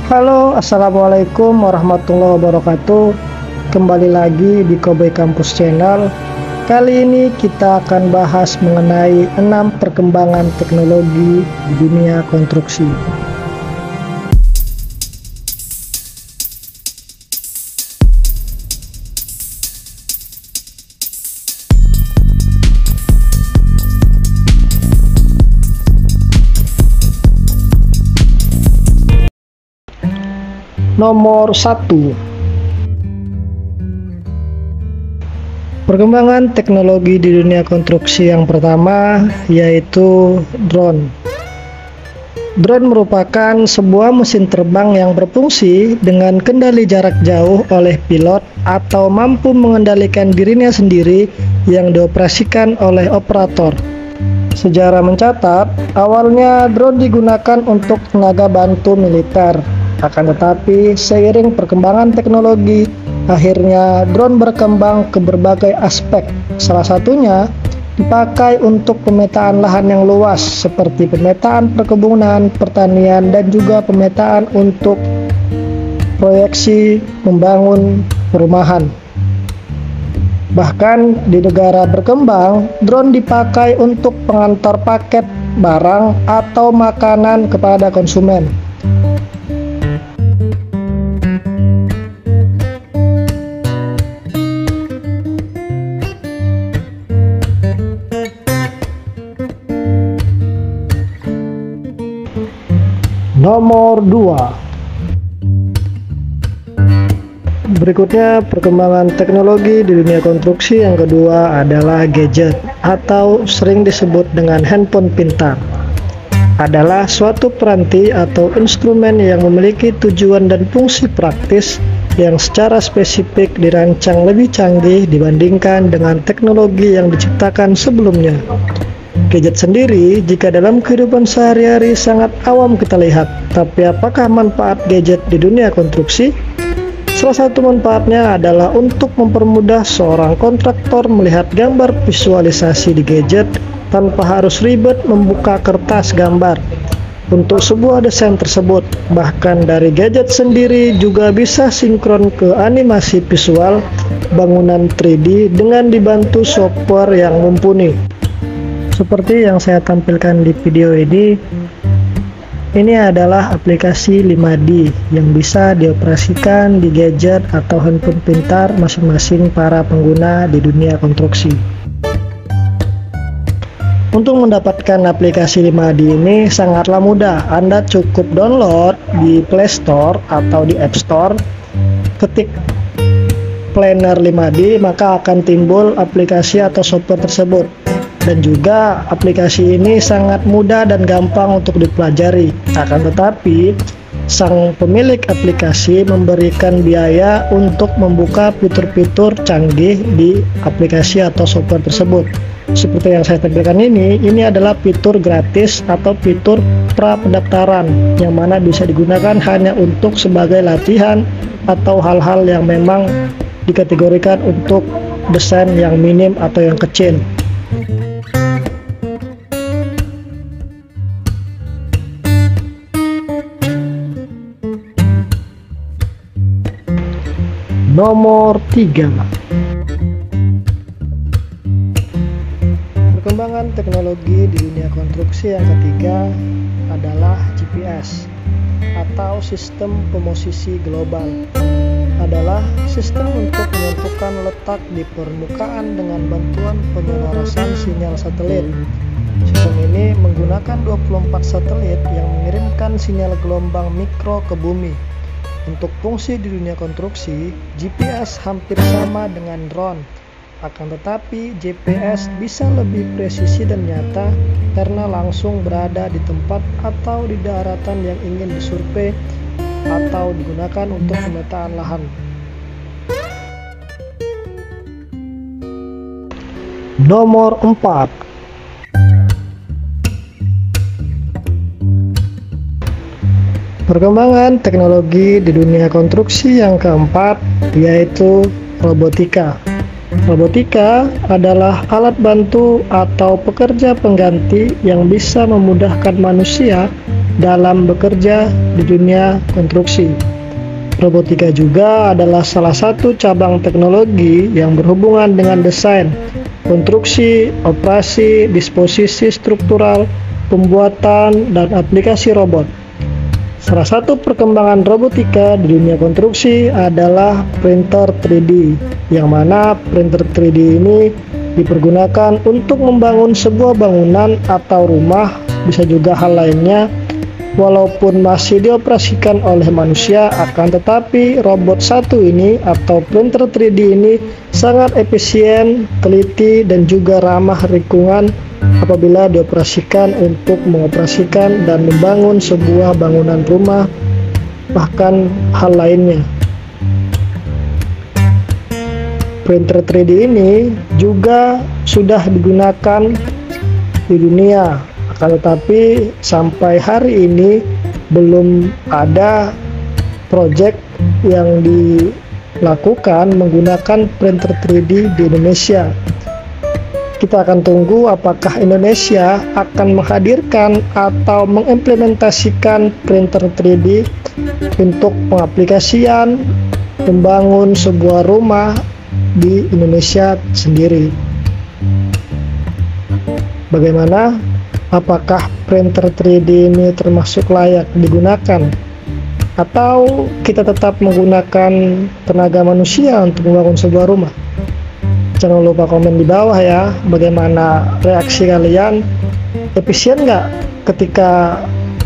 Halo, assalamualaikum warahmatullahi wabarakatuh. Kembali lagi di Kobe Campus Channel. Kali ini kita akan bahas mengenai 6 perkembangan teknologi di dunia konstruksi. Nomor 1. Perkembangan teknologi di dunia konstruksi yang pertama yaitu drone. Drone merupakan sebuah mesin terbang yang berfungsi dengan kendali jarak jauh oleh pilot atau mampu mengendalikan dirinya sendiri yang dioperasikan oleh operator. Sejarah mencatat, awalnya drone digunakan untuk tenaga bantu militer. Akan tetapi, seiring perkembangan teknologi, akhirnya drone berkembang ke berbagai aspek. Salah satunya dipakai untuk pemetaan lahan yang luas, seperti pemetaan perkebunan, pertanian, dan juga pemetaan untuk proyeksi membangun perumahan. Bahkan di negara berkembang, drone dipakai untuk pengantar paket barang atau makanan kepada konsumen. Nomor 2. Berikutnya, perkembangan teknologi di dunia konstruksi yang kedua adalah gadget atau sering disebut dengan handphone pintar. Adalah suatu peranti atau instrumen yang memiliki tujuan dan fungsi praktis yang secara spesifik dirancang lebih canggih dibandingkan dengan teknologi yang diciptakan sebelumnya. Gadget sendiri, jika dalam kehidupan sehari-hari sangat awam kita lihat, tapi apakah manfaat gadget di dunia konstruksi? Salah satu manfaatnya adalah untuk mempermudah seorang kontraktor melihat gambar visualisasi di gadget tanpa harus ribet membuka kertas gambar untuk sebuah desain tersebut. Bahkan dari gadget sendiri juga bisa sinkron ke animasi visual bangunan 3D dengan dibantu software yang mumpuni. Seperti yang saya tampilkan di video ini adalah aplikasi 5D yang bisa dioperasikan di gadget atau handphone pintar masing-masing para pengguna di dunia konstruksi. Untuk mendapatkan aplikasi 5D ini sangatlah mudah. Anda cukup download di Play Store atau di App Store, ketik Planner 5D, maka akan timbul aplikasi atau software tersebut. Dan juga aplikasi ini sangat mudah dan gampang untuk dipelajari. Akan tetapi, sang pemilik aplikasi memberikan biaya untuk membuka fitur-fitur canggih di aplikasi atau software tersebut. Seperti yang saya tampilkan ini adalah fitur gratis atau fitur pra-pendaftaran yang mana bisa digunakan hanya untuk sebagai latihan atau hal-hal yang memang dikategorikan untuk desain yang minim atau yang kecil. Nomor 3. Perkembangan teknologi di dunia konstruksi yang ketiga adalah GPS atau sistem posisi global. Adalah sistem untuk menentukan letak di permukaan dengan bantuan penyelarasan sinyal satelit. Sistem ini menggunakan 24 satelit yang mengirimkan sinyal gelombang mikro ke bumi. Untuk fungsi di dunia konstruksi, GPS hampir sama dengan drone. Akan tetapi, GPS bisa lebih presisi dan nyata karena langsung berada di tempat atau di daratan yang ingin disurvei atau digunakan untuk pemetaan lahan. Nomor 4. Perkembangan teknologi di dunia konstruksi yang keempat yaitu robotika. Robotika adalah alat bantu atau pekerja pengganti yang bisa memudahkan manusia dalam bekerja di dunia konstruksi. Robotika juga adalah salah satu cabang teknologi yang berhubungan dengan desain, konstruksi, operasi, disposisi struktural, pembuatan, dan aplikasi robot. Salah satu perkembangan robotika di dunia konstruksi adalah printer 3D, yang mana printer 3D ini dipergunakan untuk membangun sebuah bangunan atau rumah, bisa juga hal lainnya. Walaupun masih dioperasikan oleh manusia, akan tetapi robot satu ini atau printer 3D ini sangat efisien, teliti, dan juga ramah lingkungan apabila dioperasikan untuk mengoperasikan dan membangun sebuah bangunan rumah, bahkan hal lainnya. Printer 3D ini juga sudah digunakan di dunia, akan tetapi sampai hari ini belum ada proyek yang dilakukan menggunakan printer 3D di Indonesia. Kita akan tunggu apakah Indonesia akan menghadirkan atau mengimplementasikan printer 3D untuk pengaplikasian membangun sebuah rumah di Indonesia sendiri. Bagaimana? Apakah printer 3D ini termasuk layak digunakan? Atau kita tetap menggunakan tenaga manusia untuk membangun sebuah rumah? Jangan lupa komen di bawah ya, bagaimana reaksi kalian? Efisien nggak ketika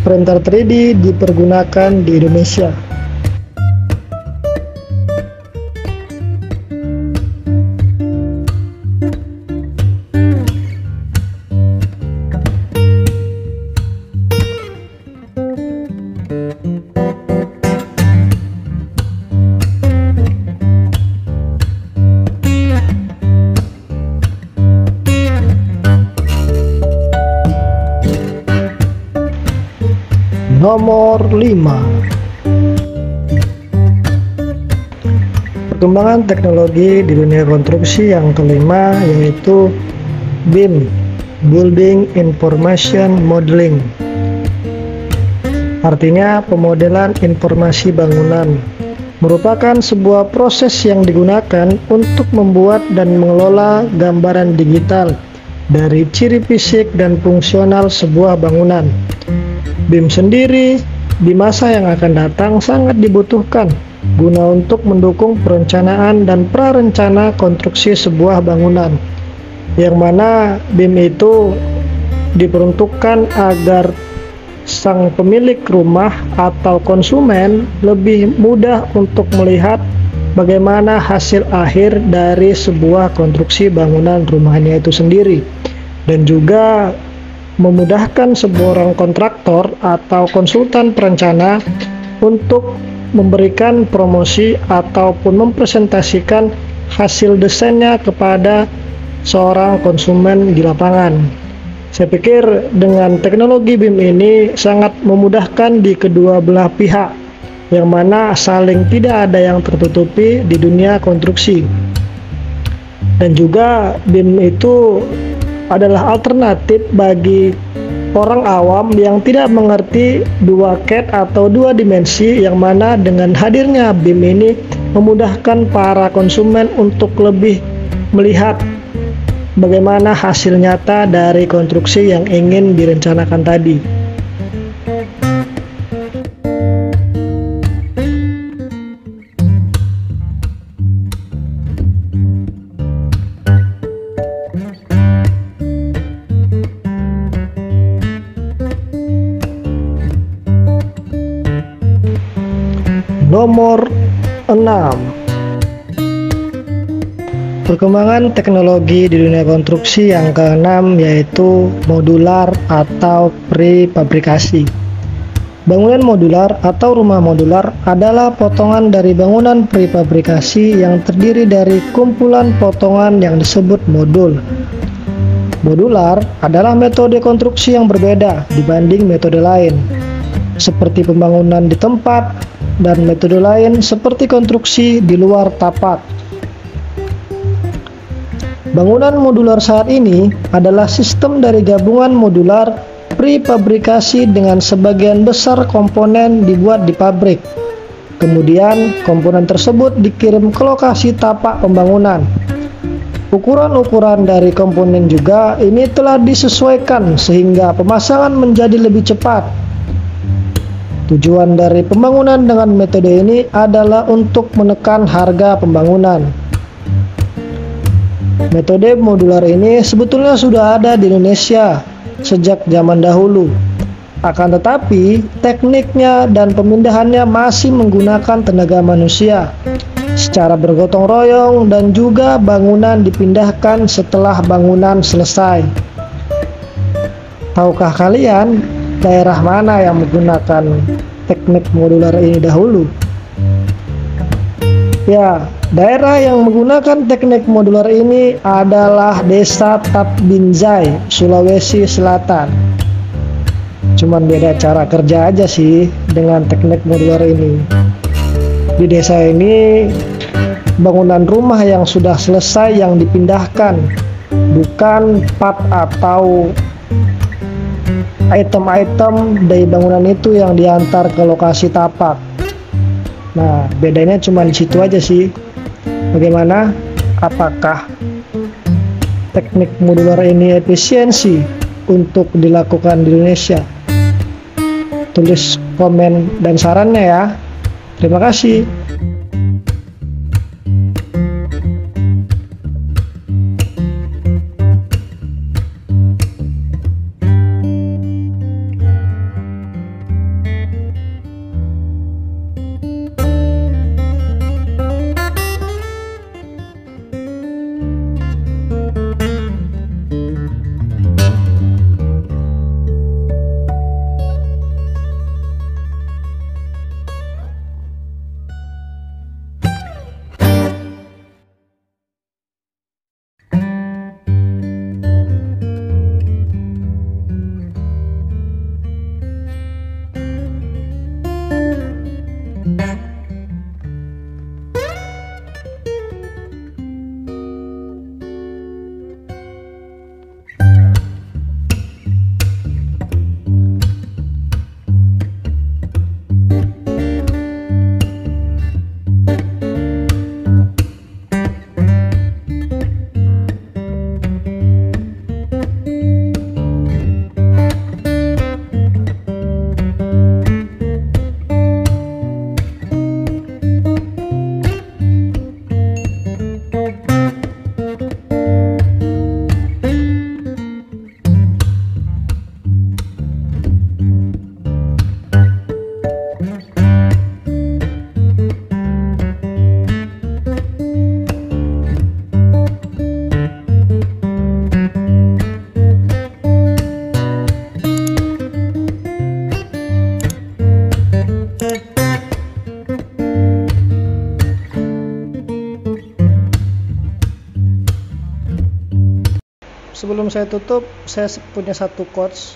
printer 3D dipergunakan di Indonesia? Nomor 5. Perkembangan teknologi di dunia konstruksi yang kelima yaitu BIM, Building Information Modeling. Artinya pemodelan informasi bangunan, merupakan sebuah proses yang digunakan untuk membuat dan mengelola gambaran digital dari ciri fisik dan fungsional sebuah bangunan. BIM sendiri di masa yang akan datang sangat dibutuhkan guna untuk mendukung perencanaan dan prarencana konstruksi sebuah bangunan, yang mana BIM itu diperuntukkan agar sang pemilik rumah atau konsumen lebih mudah untuk melihat bagaimana hasil akhir dari sebuah konstruksi bangunan rumahnya itu sendiri, dan juga memudahkan seorang kontraktor atau konsultan perencana untuk memberikan promosi ataupun mempresentasikan hasil desainnya kepada seorang konsumen di lapangan. Saya pikir dengan teknologi BIM ini sangat memudahkan di kedua belah pihak, yang mana saling tidak ada yang tertutupi di dunia konstruksi. Dan juga BIM itu adalah alternatif bagi orang awam yang tidak mengerti 2CAD atau 2 dimensi, yang mana dengan hadirnya BIM ini memudahkan para konsumen untuk lebih melihat bagaimana hasil nyata dari konstruksi yang ingin direncanakan tadi. Nomor 6. Perkembangan teknologi di dunia konstruksi yang keenam yaitu modular atau prefabrikasi. Bangunan modular atau rumah modular adalah potongan dari bangunan prefabrikasi yang terdiri dari kumpulan potongan yang disebut modul. Modular adalah metode konstruksi yang berbeda dibanding metode lain, seperti pembangunan di tempat, dan metode lain seperti konstruksi di luar tapak. Bangunan modular saat ini adalah sistem dari gabungan modular prefabrikasi dengan sebagian besar komponen dibuat di pabrik. Kemudian komponen tersebut dikirim ke lokasi tapak pembangunan. Ukuran-ukuran dari komponen juga ini telah disesuaikan sehingga pemasangan menjadi lebih cepat. Tujuan dari pembangunan dengan metode ini adalah untuk menekan harga pembangunan. Metode modular ini sebetulnya sudah ada di Indonesia sejak zaman dahulu. Akan tetapi, tekniknya dan pemindahannya masih menggunakan tenaga manusia secara bergotong royong, dan juga bangunan dipindahkan setelah bangunan selesai. Tahukah kalian daerah mana yang menggunakan teknik modular ini dahulu? Ya, daerah yang menggunakan teknik modular ini adalah Desa Tabbinjai, Sulawesi Selatan. Cuman beda cara kerja aja sih dengan teknik modular ini. Di desa ini, bangunan rumah yang sudah selesai yang dipindahkan, bukan part atau item-item dari bangunan itu yang diantar ke lokasi tapak. Nah, bedanya cuma di situ aja sih. Bagaimana? Apakah teknik modular ini efisiensi untuk dilakukan di Indonesia? Tulis komen dan sarannya ya. Terima kasih. Sebelum saya tutup, saya punya satu quotes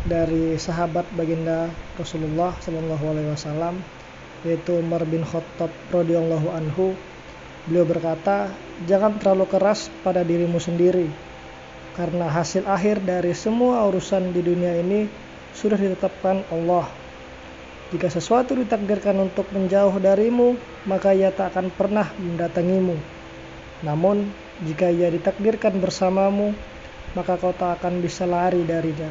dari sahabat baginda Rasulullah SAW, yaitu Umar bin Khattab radhiyallahu anhu. Beliau berkata, jangan terlalu keras pada dirimu sendiri, karena hasil akhir dari semua urusan di dunia ini sudah ditetapkan Allah. Jika sesuatu ditakdirkan untuk menjauh darimu, maka ia tak akan pernah mendatangimu. Namun, jika ia ditakdirkan bersamamu, maka kau tak akan bisa lari darinya.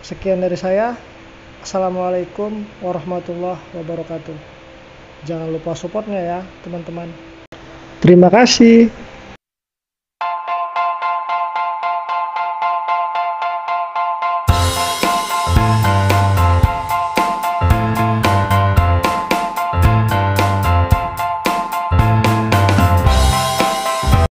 Sekian dari saya. Assalamualaikum warahmatullahi wabarakatuh. Jangan lupa supportnya ya, teman-teman. Terima kasih.